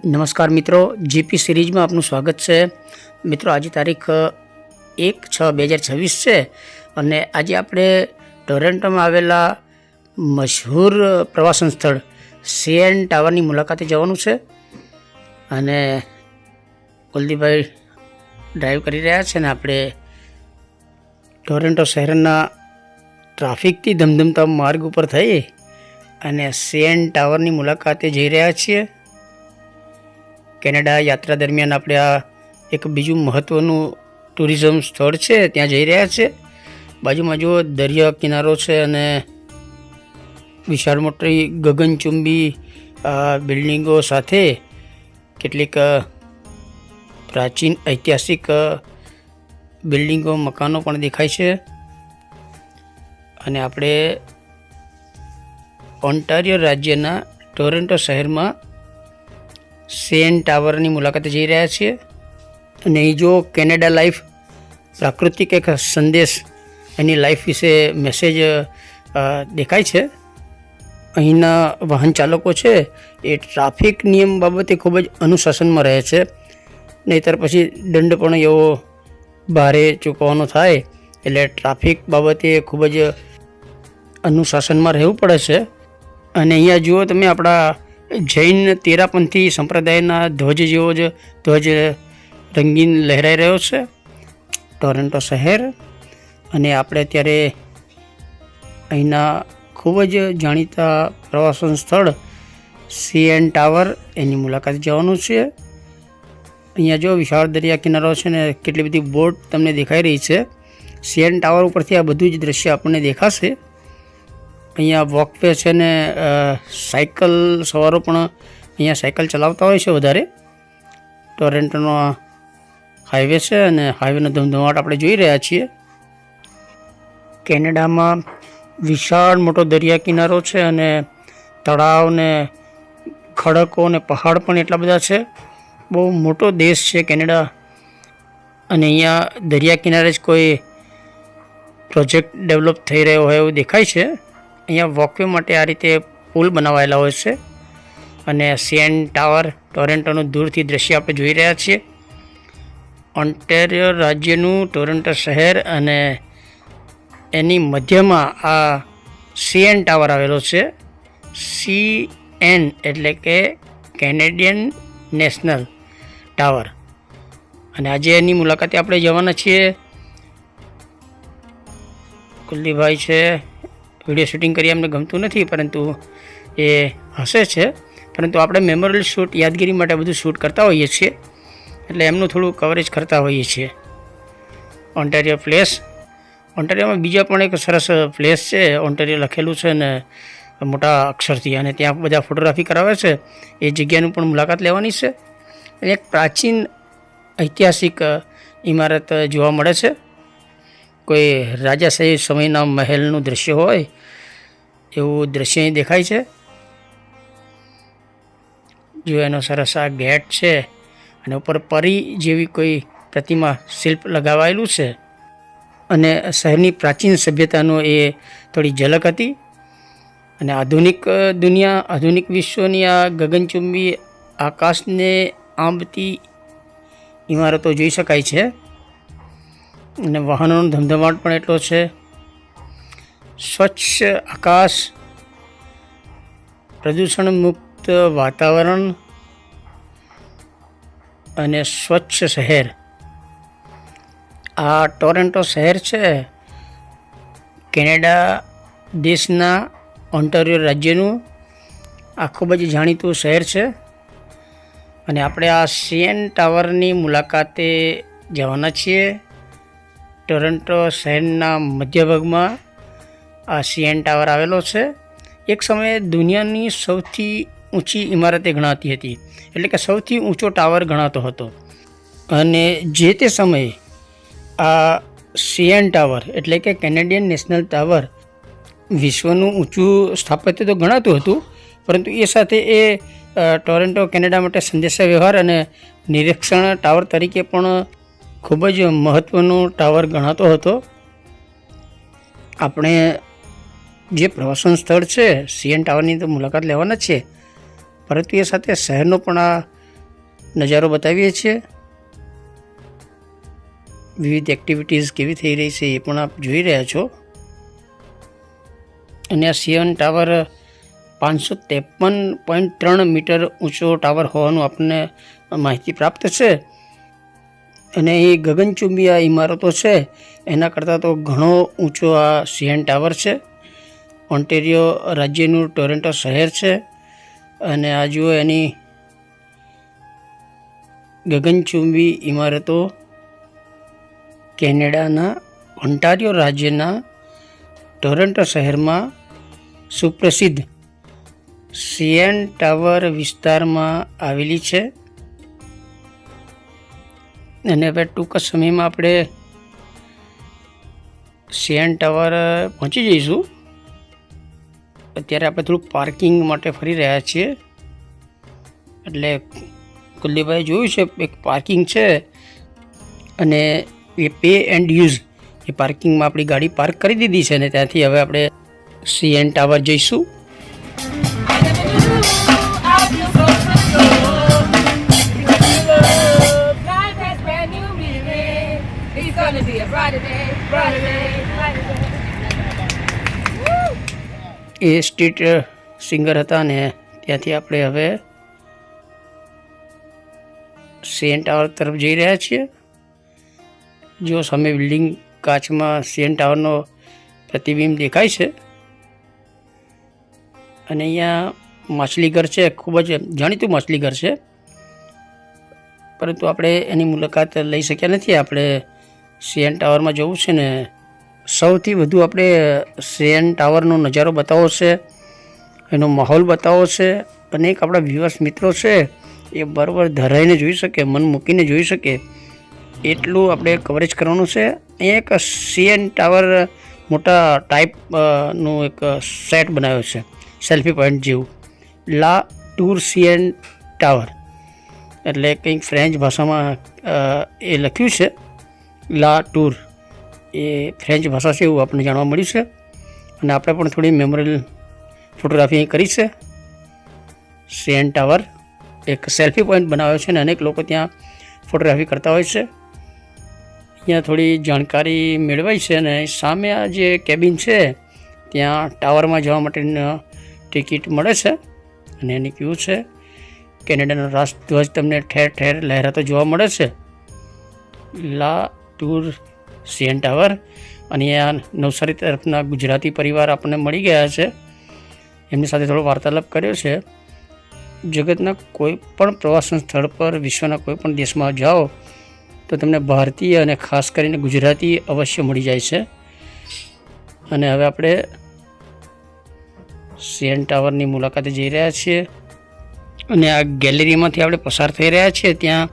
નમસ્કાર મિત્રો, જીપી સિરીઝમાં આપનું સ્વાગત છે. મિત્રો, આજે તારીખ 1/6/2026 છે અને આજે આપણે ટોરેન્ટોમાં આવેલા મશહૂર પ્રવાસન સ્થળ સીએન ટાવરની મુલાકાતે જવાનું છે. અને કુલદીપભાઈ ડ્રાઈવ કરી રહ્યા છે અને આપણે ટોરેન્ટો શહેરના ટ્રાફિકથી ધમધમતા માર્ગ ઉપર થઈ અને સીએન ટાવરની મુલાકાતે જઈ રહ્યા છીએ. કેનેડા યાત્રા દરમિયાન આપણે આ એક બીજું મહત્ત્વનું ટુરિઝમ સ્થળ છે ત્યાં જઈ રહ્યા છે. બાજુમાં જો દરિયા કિનારો છે અને વિશાળ મોટી ગગનચુંબી બિલ્ડિંગો સાથે કેટલીક પ્રાચીન ઐતિહાસિક બિલ્ડિંગો મકાનો પણ દેખાય છે. અને આપણે ઓન્ટારિયો રાજ્યના ટોરેન્ટો શહેરમાં સીએન ટાવરની મુલાકાતે જઈ રહ્યા છીએ. અને એ જો કેનેડા લાઈફ પ્રાકૃતિક એક સંદેશ એની લાઈફ વિશે મેસેજ દેખાય છે. અહીંના વાહન ચાલકો છે એ ટ્રાફિક નિયમ બાબતે ખૂબ જ અનુશાસનમાં રહે છે, નહીંતર પછી દંડ પણ એવો ભારે ચૂકવવાનો થાય. એટલે ટ્રાફિક બાબતે ખૂબ જ અનુશાસનમાં રહેવું પડે છે. અને અહીંયા જુઓ તમે, આપણા જૈન તેરાપંથી સંપ્રદાયના ધ્વજ જેવો જ ધ્વજ રંગીન લહેરાઈ રહ્યો છે ટોરેન્ટો શહેર. અને આપણે અત્યારે અહીંના ખૂબ જ જાણીતા પ્રવાસન સ્થળ સીએન ટાવર એની મુલાકાતે જવાનું છે. અહીંયા જો વિશાળ દરિયા કિનારો છે ને કેટલી બધી બોટ તમને દેખાઈ રહી છે. સીએન ટાવર ઉપરથી આ બધું જ દ્રશ્ય આપણને દેખાશે. અહીંયા વોકવે છે ને સાયકલ સવારો પણ અહીંયા સાયકલ ચલાવતા હોય છે વધારે. ટોરેન્ટોનો હાઈવે છે અને હાઈવેનો ધમધમાટ આપણે જોઈ રહ્યા છીએ. કેનેડામાં વિશાળ મોટો દરિયા કિનારો છે અને તળાવ ને ખડકો ને પહાડ પણ એટલા બધા છે. બહુ મોટો દેશ છે કેનેડા. અને અહીંયા દરિયા કિનારે જ કોઈ પ્રોજેક્ટ ડેવલપ થઈ રહ્યો હોય એવું દેખાય છે. અહીંયા વોકવે માટે આ રીતે પુલ બનાવાયેલા હોય છે. અને સીએન ટાવર ટોરેન્ટોનું દૂરથી દ્રશ્ય આપણે જોઈ રહ્યા છીએ. ઓન્ટારિયો રાજ્યનું ટોરેન્ટો શહેર અને એની મધ્યમાં આ સીએન ટાવર આવેલો છે. CN એટલે કે કેનેડિયન નેશનલ ટાવર. અને આજે એની મુલાકાતે આપણે જવાના છીએ. કુલદીપભાઈ છે, વિડીયો શૂટિંગ કરી અમને ગમતું નથી, પરંતુ એ હસે છે. પરંતુ આપણે મેમોરિયલ શૂટ, યાદગીરી માટે બધું શૂટ કરતા હોઈએ છીએ, એટલે એમનું થોડું કવરેજ કરતા હોઈએ છીએ. ઓન્ટારિયો પ્લેસ, ઓન્ટારિયોમાં બીજા પણ એક સરસ પ્લેસ છે, ઓન્ટારિયો લખેલું છે ને મોટા અક્ષરથી, અને ત્યાં બધા ફોટોગ્રાફી કરાવે છે. એ જગ્યાનું પણ મુલાકાત લેવાની છે. અને એક પ્રાચીન ઐતિહાસિક ઇમારત જોવા મળે છે. કોઈ રાજાશાહી સમયના મહેલનું દ્રશ્ય હોય એવું દ્રશ્ય અહીં દેખાય છે. જો એનો સરસ આ ગેટ છે અને ઉપર પરી જેવી કોઈ પ્રતિમા શિલ્પ લગાવાયેલું છે. અને શહેરની પ્રાચીન સભ્યતાનો એ થોડી ઝલક હતી. અને આધુનિક દુનિયા, આધુનિક વિશ્વની આ ગગનચુંબી આકાશને આંબતી ઇમારતો જોઈ શકાય છે. અને વાહનોનો ધમધમાટ પણ એટલો છે. સ્વચ્છ આકાશ, પ્રદૂષણ મુક્ત વાતાવરણ અને સ્વચ્છ શહેર. આ ટોરેન્ટો શહેર છે કેનેડા દેશના ઓન્ટારિયો રાજ્યનું આ ખૂબ જ જાણીતું શહેર છે. અને આપણે આ સીએન ટાવરની મુલાકાતે જવાના છીએ. ટોરેન્ટો શહેરના મધ્ય ભાગમાં આ સીએન ટાવર આવેલો છે. એક સમયે દુનિયાની સૌથી ઊંચી ઇમારતે ગણાતી હતી, એટલે કે સૌથી ઊંચો ટાવર ગણાતો હતો. અને જે તે સમયે આ સીએન ટાવર એટલે કે કેનેડિયન નેશનલ ટાવર વિશ્વનું ઊંચું સ્થાપત્ય તો ગણાતું હતું, પરંતુ એ સાથે એ ટોરેન્ટો કેનેડા માટે સંદેશા વ્યવહાર અને નિરીક્ષણ ટાવર તરીકે પણ ખૂબ જ મહત્ત્વનો ટાવર ગણાતો હતો. આપણે જે પ્રવાસન સ્થળ છે સીએન ટાવરની તો મુલાકાત લેવાના જ છે, પરંતુ એ સાથે શહેરનો પણ આ નજારો બતાવીએ છીએ. વિવિધ એક્ટિવિટીઝ કેવી થઈ રહી છે એ પણ આપ જોઈ રહ્યા છો. અને આ સીએન ટાવર 553.3 મીટર ઊંચો ટાવર હોવાનું આપણને માહિતી પ્રાપ્ત છે. અને એ ગગનચુંબી આ ઇમારતો છે એના કરતાં તો ઘણો ઊંચો આ સીએન ટાવર છે. ઓન્ટેરિયો રાજ્યનું ટોરેન્ટો શહેર છે. અને આ જુઓ એની ગગનચુંબી ઇમારતો કેનેડાના ઓન્ટારિયો રાજ્યના ટોરેન્ટો શહેરમાં સુપ્રસિદ્ધ સીએન ટાવર વિસ્તારમાં આવેલી છે. અને હવે ટૂંક સમયમાં આપણે સીએન ટાવર પહોંચી જઈશું. અત્યારે આપણે થોડુંક પાર્કિંગ માટે ફરી રહ્યા છીએ. એટલે કુલદીપભાઈ જોયું છે એક પાર્કિંગ છે અને એ પે એન્ડ યુઝ એ પાર્કિંગમાં આપણી ગાડી પાર્ક કરી દીધી છે. અને ત્યાંથી હવે આપણે સીએન ટાવર જઈશું. એ સ્ટ્રીટ સિંગર હતા ને ત્યાંથી આપણે હવે સીએન ટાવર તરફ જઈ રહ્યા છીએ. જો સામે બિલ્ડિંગ કાચમાં સીએન ટાવરનો પ્રતિબિંબ દેખાય છે. અને અહીંયા માછલીઘર છે, ખૂબ જ જાણીતું માછલીઘર છે, પરંતુ આપણે એની મુલાકાત લઈ શક્યા નથી. આપણે સીએન ટાવરમાં જવું છે ને સૌથી વધુ આપણે સીએન ટાવરનો નજારો બતાવો છે, એનો માહોલ બતાવો છે. અને એક આપણા વ્યુઅર્સ મિત્રો છે એ બરાબર ધરાઈને જોઈ શકે, મન મૂકીને જોઈ શકે એટલું આપણે કવરેજ કરવાનું છે. અહીંયા એક સીએન ટાવર મોટા ટાઈપનું એક સેટ બનાવ્યો છે, સેલ્ફી પોઈન્ટ જેવું. લા ટૂર સીએન ટાવર એટલે કંઈક ફ્રેન્ચ ભાષામાં એ લખ્યું છે. લા ટૂર એ ફ્રેન્ચ ભાષા છે એવું આપણને જાણવા મળ્યું છે. અને આપણે પણ થોડી મેમોરેબલ ફોટોગ્રાફી અહીં કરી છે. સીએન ટાવર એક સેલ્ફી પોઈન્ટ બનાવ્યો છે અને અનેક લોકો ત્યાં ફોટોગ્રાફી કરતા હોય છે. અહીંયા થોડી જાણકારી મેળવાઈ છે. અને સામે આ જે કેબિન છે ત્યાં ટાવરમાં જવા માટેની ટિકિટ મળે છે અને એની ક્યુ છે. કેનેડાનો રાષ્ટ્રધ્વજ તમને ઠેર ઠેર લહેરાતો જોવા મળે છે. લા ટૂર સીએન ટાવર. અને આ નવસારી તરફના ગુજરાતી પરિવાર આપણને મળી ગયા છે. એમની સાથે થોડો વાર્તાલાપ કર્યો છે. જગતના કોઈ પણ પ્રવાસન સ્થળ પર વિશ્વના કોઈ પણ દેશમાં જાઓ તો તમને ભારતીય અને ખાસ કરીને ગુજરાતી અવશ્ય મળી જાય છે. અને હવે આપણે સીએન ટાવરની મુલાકાતે જઈ રહ્યા છીએ. અને આ ગેલેરીમાંથી આપણે પસાર થઈ રહ્યા છીએ. ત્યાં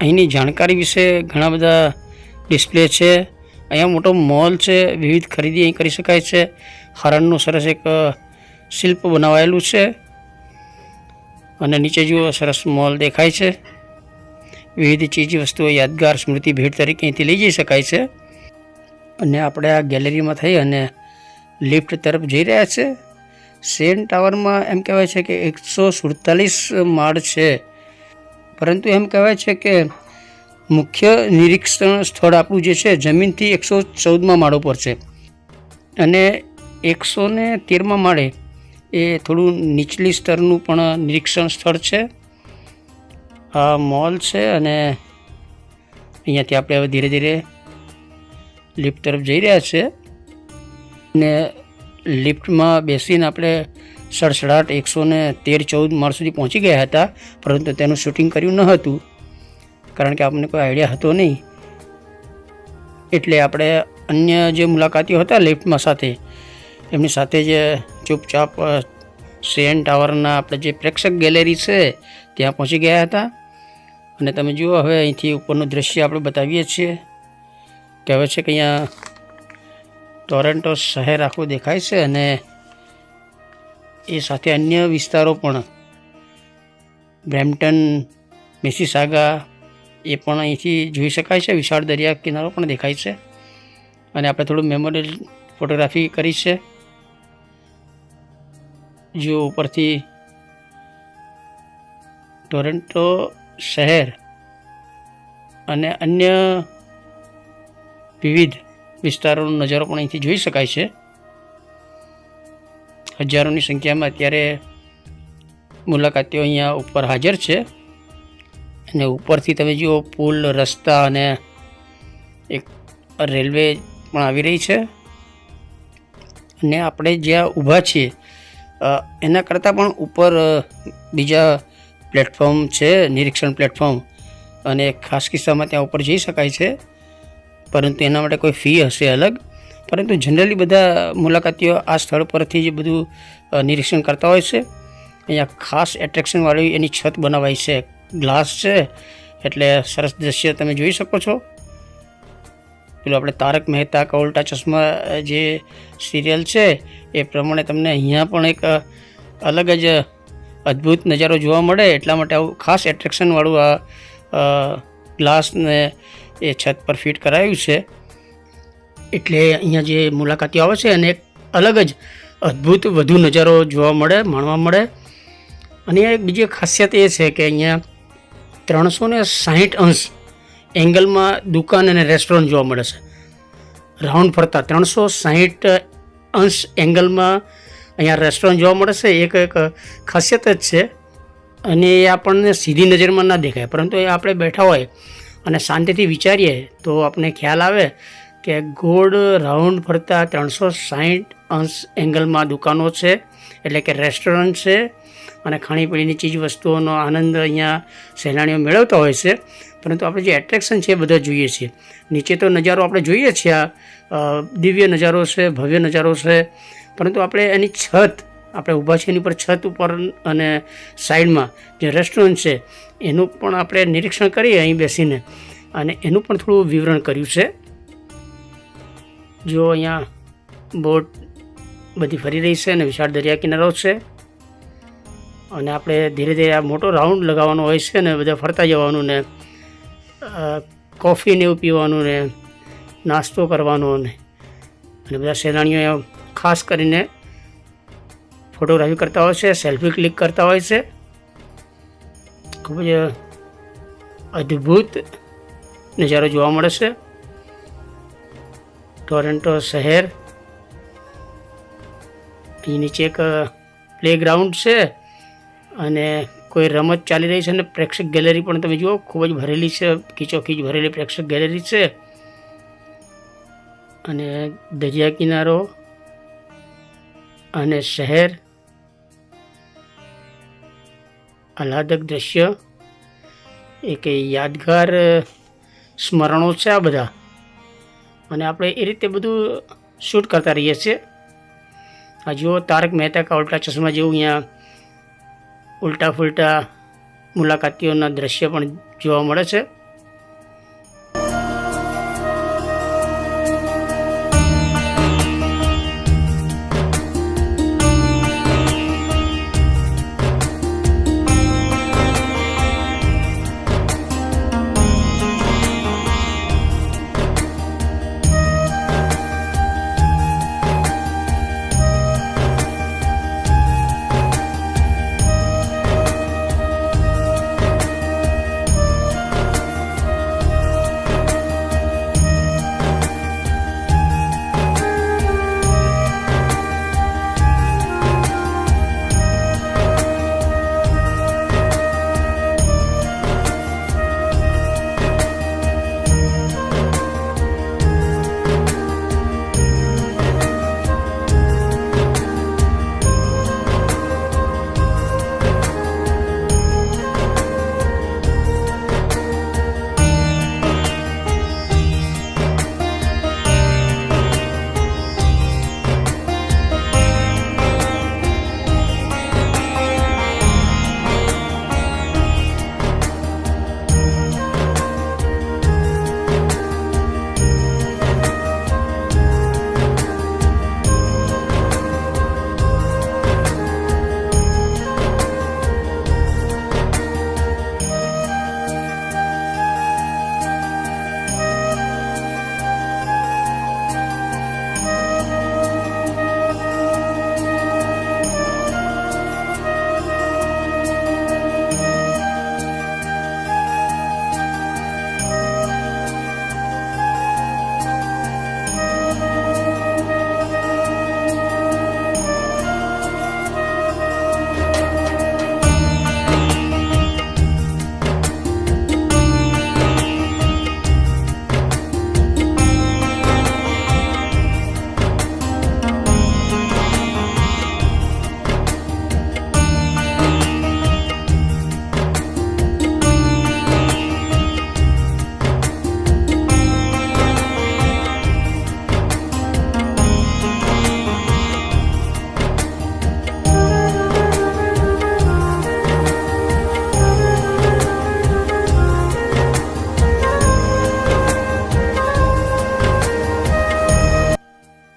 અહીંની જાણકારી વિશે ઘણા બધા ડિસ્પ્લે છે. અહીંયા મોટો મોલ છે, વિવિધ ખરીદી અહીં કરી શકાય છે. હરણનું સરસ એક શિલ્પ બનાવાયેલું છે. અને નીચે જુઓ સરસ મોલ દેખાય છે. વિવિધ ચીજ વસ્તુઓ યાદગાર સ્મૃતિ ભેટ તરીકે અહીંથી લઈ જઈ શકાય છે. અને આપણે આ ગેલેરીમાં થઈ અને લિફ્ટ તરફ જઈ રહ્યા છે. સીએન ટાવરમાં એમ કહેવાય છે કે 147 માળ છે, પરંતુ એમ કહેવાય છે કે મુખ્ય નિરીક્ષણ સ્થળ આપણું જે છે જમીનથી 114મા માળો પર છે. અને 113મા માળે એ થોડું નીચલી સ્તરનું પણ નિરીક્ષણ સ્થળ છે. આ મોલ છે અને અહીંયાથી આપણે હવે ધીરે ધીરે લિફ્ટ તરફ જઈ રહ્યા છે. ને લિફ્ટમાં બેસીને આપણે સડસડાટ 113-14 માળ સુધી પહોંચી ગયા હતા, પરંતુ તેનું શૂટિંગ કર્યું ન હતું કારણ કે આપણને કોઈ આઈડિયા હતો નહીં. એટલે આપણે અન્ય જે મુલાકાતીઓ હતા લિફ્ટમાં સાથે એમની સાથે જ ચૂપચાપ સીએન ટાવરના આપણે જે પ્રેક્ષક ગેલેરી છે ત્યાં પહોંચી ગયા હતા. અને તમે જુઓ હવે અહીંથી ઉપરનું દૃશ્ય આપણે બતાવીએ છીએ. કહેવાય છે કે અહીંયા ટોરેન્ટો શહેર આખું દેખાય છે અને એ સાથે અન્ય વિસ્તારો પણ બ્રેમ્પટન, મિસિસાગા એ પણ અહીંથી જોઈ શકાય છે. વિશાળ દરિયા કિનારો પણ દેખાય છે. અને આપણે થોડું મેમોરિયલ ફોટોગ્રાફી કરી છે. જો ઉપરથી ટોરેન્ટો શહેર અને અન્ય વિવિધ વિસ્તારોનો નજારો પણ અહીંથી જોઈ શકાય છે. હજારોની સંખ્યામાં અત્યારે મુલાકાતીઓ અહીંયા ઉપર હાજર છે અને ઉપરથી તમે જુઓ પુલ, રસ્તા અને એક રેલવે પણ આવી રહી છે. અને આપણે જ્યાં ઊભા છીએ એના કરતાં પણ ઉપર બીજા પ્લેટફોર્મ છે, નિરીક્ષણ પ્લેટફોર્મ, અને ખાસ કિસ્સામાં ત્યાં ઉપર જઈ શકાય છે, પરંતુ એના માટે કોઈ ફી હશે અલગ. પરંતુ જનરલી બધા મુલાકાતીઓ આ સ્થળ પરથી જ બધું નિરીક્ષણ કરતા હોય છે. અહીંયા ખાસ એટ્રેક્શનવાળી એની છત બનાવાઈ છે, ગ્લાસ છે, એટલે સરસ દ્રશ્ય તમે જોઈ શકો છો. પેલું આપણે તારક મહેતા કા ઉલ્ટા ચશ્મા જે સિરિયલ છે એ પ્રમાણે તમને અહીંયા પણ એક અલગ જ અદ્ભુત નજારો જોવા મળે, એટલા માટે આવું ખાસ એટ્રેક્શનવાળું આ ગ્લાસને એ છત પર ફિટ કરાયું છે. એટલે અહીંયા જે મુલાકાતીઓ આવે છે અને એક અલગ જ અદ્ભુત વધુ નજારો જોવા મળે, માણવા મળે. અને એક બીજી ખાસિયત એ છે કે અહીંયા 360 અંશ એંગલમાં દુકાન અને રેસ્ટોરન્ટ જોવા મળે છે. રાઉન્ડ ફરતા 360 અંશ એંગલમાં અહીંયા રેસ્ટોરન્ટ જોવા મળે છે. એક ખાસિયત જ છે. અને એ આપણને સીધી નજરમાં ના દેખાય, પરંતુ એ આપણે બેઠા હોય અને શાંતિથી વિચારીએ તો આપણને ખ્યાલ આવે કે ગોળ રાઉન્ડ ફરતા 360 અંશ એંગલમાં દુકાનો છે, એટલે કે રેસ્ટોરન્ટ છે, અને ખાણીપીણીની ચીજ વસ્તુઓનો આનંદ અહીંયા સહેલાણીઓ મેળવતા હોય છે. પરંતુ આપણે જે એટ્રેક્શન છે એ બધા જોઈએ છીએ. નીચે તો નજારો આપણે જોઈએ છીએ, આ દિવ્ય નજારો છે, ભવ્ય નજારો છે, પરંતુ આપણે એની છત, આપણે ઊભા છીએ એની પર છત ઉપર અને સાઈડમાં જે રેસ્ટોરન્ટ છે એનું પણ આપણે નિરીક્ષણ કરીએ અહીં બેસીને, અને એનું પણ થોડું વિવરણ કર્યું છે. જો અહીંયા બોટ બધી ફરી રહી છે અને વિશાળ દરિયા કિનારો છે, અને આપણે ધીરે ધીરે આ મોટો રાઉન્ડ લગાવવાનો હોય છે ને બધા ફરતા જવાનું, ને કોફી ને એવું પીવાનું, ને નાસ્તો કરવાનો, અને બધા સહેલાણીઓ ખાસ કરીને ફોટોગ્રાફી કરતા હોય છે, સેલ્ફી ક્લિક કરતા હોય છે. ખૂબ જ અદ્ભુત નજારો જોવા મળે છે. ટોરન્ટો શહેર, અહીં નીચે એક પ્લેગ્રાઉન્ડ છે અને કોઈ રમત ચાલી રહી છે, અને પ્રેક્ષક ગેલેરી પણ તમે જુઓ ખૂબ જ ભરેલી છે, ખીચોખીચ ભરેલી પ્રેક્ષક ગેલેરી છે. અને દરિયા કિનારો અને શહેર, આહલાદક દ્રશ્ય, એક યાદગાર સ્મરણો છે આ બધા. અને આપણે એ રીતે બધું શૂટ કરતા રહીએ છીએ. આ જુઓ તારક મહેતા કા ઉલ્ટા ચશ્મા જેવું અહીંયા ઉલ્ટા ફુલટા મુલાકાતીઓના દ્રશ્ય પણ જોવા મળે છે.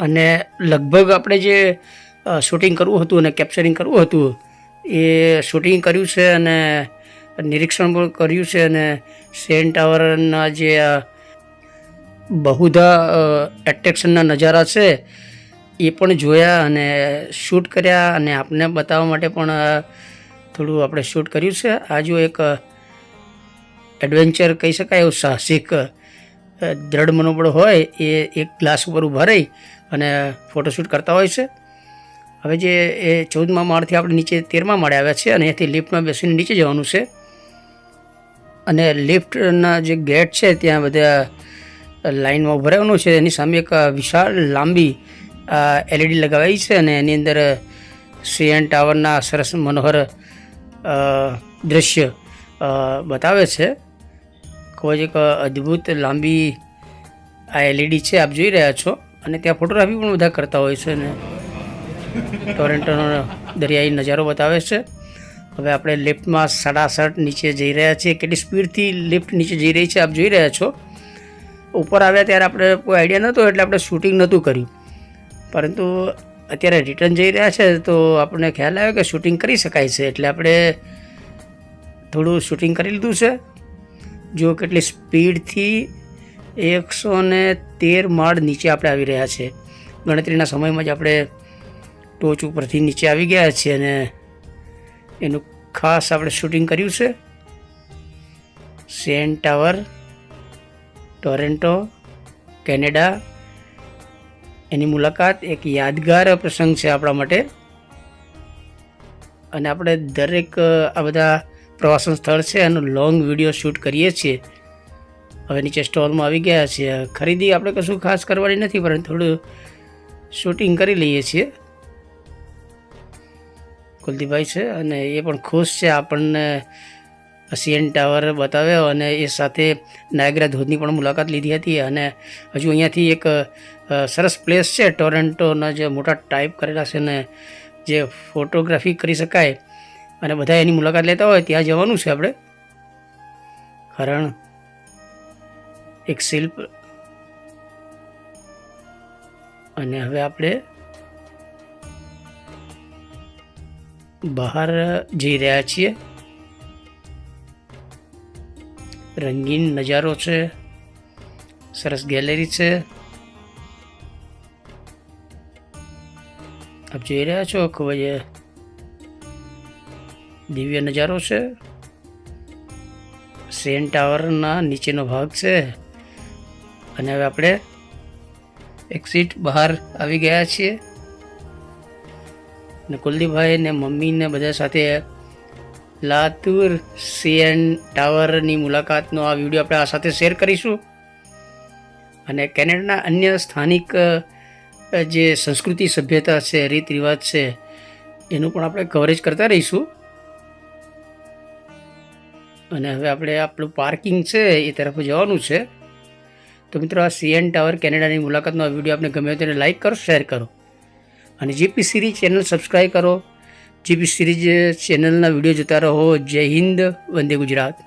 અને લગભગ આપણે જે શૂટિંગ કરવું હતું અને કેપ્ચરિંગ કરવું હતું એ શૂટિંગ કર્યું છે અને નિરીક્ષણ પણ કર્યું છે, અને સીએન ટાવરના જે બહુધા એટ્રેક્શનના નજારા છે એ પણ જોયા અને શૂટ કર્યા, અને આપને બતાવવા માટે પણ થોડું આપણે શૂટ કર્યું છે. આ જો એક એડવેન્ચર કહી શકાય એવું સાહસિક દ્રઢ મનોબળ હોય એ એક ગ્લાસ ઉપર ઊભા રહી અને ફોટોશૂટ કરતા હોય છે. હવે જે એ 14મા માળથી આપણે નીચે 13મા માળે આવ્યા છે અને અહીંયાથી લિફ્ટમાં બેસીને નીચે જવાનું છે. અને લિફ્ટના જે ગેટ છે ત્યાં બધા લાઇનમાં ઊભા રહેવાનું છે. એની સામે એક વિશાળ લાંબી LED લગાવાઈ છે અને એની અંદર સીએન ટાવરના સરસ મનોહર દૃશ્ય બતાવે છે. ખૂબ જ એક અદ્ભુત લાંબી આ LED છે, આપ જોઈ રહ્યા છો. અને ત્યાં ફોટોગ્રાફી પણ બધા કરતા હોય છે અને ટોરેન્ટોનો દરિયાઈ નજારો બતાવે છે. હવે આપણે લિફ્ટમાં 7.5 નીચે જઈ રહ્યા છીએ. કેટલી સ્પીડથી લિફ્ટ નીચે જઈ રહી છે આપ જોઈ રહ્યા છો. ઉપર આવ્યા ત્યારે આપણે કોઈ આઈડિયા નહોતો એટલે આપણે શૂટિંગ નહોતું કર્યું, પરંતુ અત્યારે રિટર્ન જઈ રહ્યા છે તો આપણને ખ્યાલ આવ્યો કે શૂટિંગ કરી શકાય છે, એટલે આપણે થોડું શૂટિંગ કરી લીધું છે. જો કેટલી સ્પીડથી 113 માળ નીચે આપણે આવી રહ્યા છે. ગણતરીના સમયમાં જ આપણે ટોચ ઉપરથી નીચે આવી ગયા છીએ અને એનું ખાસ આપણે શૂટિંગ કર્યું છે. સીએન ટાવર, ટોરેન્ટો, કેનેડા, એની મુલાકાત એક યાદગાર પ્રસંગ છે આપણા માટે. અને આપણે દરેક આ બધા પ્રવાસન સ્થળ છે એનો લોંગ વિડીયો શૂટ કરીએ છીએ. હવે નીચે સ્ટોલમાં આવી ગયા છીએ. ખરીદી આપણે કશું ખાસ કરવાની નથી, પરંતુ થોડું શૂટિંગ કરી લઈએ છીએ. કુલદીપભાઈ છે અને એ પણ ખુશ છે આપણને સીએન ટાવર બતાવ્યો, અને એ સાથે નાયગ્રા ધોધની પણ મુલાકાત લીધી હતી. અને હજુ અહીંયાથી એક સરસ પ્લેસ છે ટોરેન્ટોના જે મોટા ટાઈપ કરેલા છે ને જે ફોટોગ્રાફી કરી શકાય અને બધા એની મુલાકાત લેતા હોય ત્યાં જવાનું છે આપણે. હરણ, એક શિલ્પ, અને હવે આપણે બહાર જઈ રહ્યા છીએ. રંગીન નજારો છે, સરસ ગેલેરી છે, આપ જોઈ રહ્યા છો. ખૂબ જ દિવ્ય નજારો છે. સીએન ટાવરના નીચેનો ભાગ છે અને હવે આપણે એક્ઝિટ બહાર આવી ગયા છીએ. ને કુલદીપભાઈ ને મમ્મી ને બધા સાથે લાતુર સીએન ટાવરની મુલાકાતનો આ વિડીયો આપણે આ સાથે શેર કરીશું. અને કેનેડાના અન્ય સ્થાનિક જે સંસ્કૃતિ, સભ્યતા છે, રીત રિવાજ છે એનું પણ આપણે કવરેજ કરતા રહીશું. અને હવે આપણે આપણું પાર્કિંગ છે એ તરફ જવાનું છે. તો મિત્રો, આ સીએન ટાવર કેનેડાની મુલાકાતનો આ વિડીયો આપને ગમ્યો તેને લાઇક કરો, શેર કરો અને જીપી સિરીઝ ચેનલ સબસ્ક્રાઈબ કરો. જીપી સિરીઝ ચેનલના વિડીયો જોતા રહો. જય હિન્દ, વંદે ગુજરાત.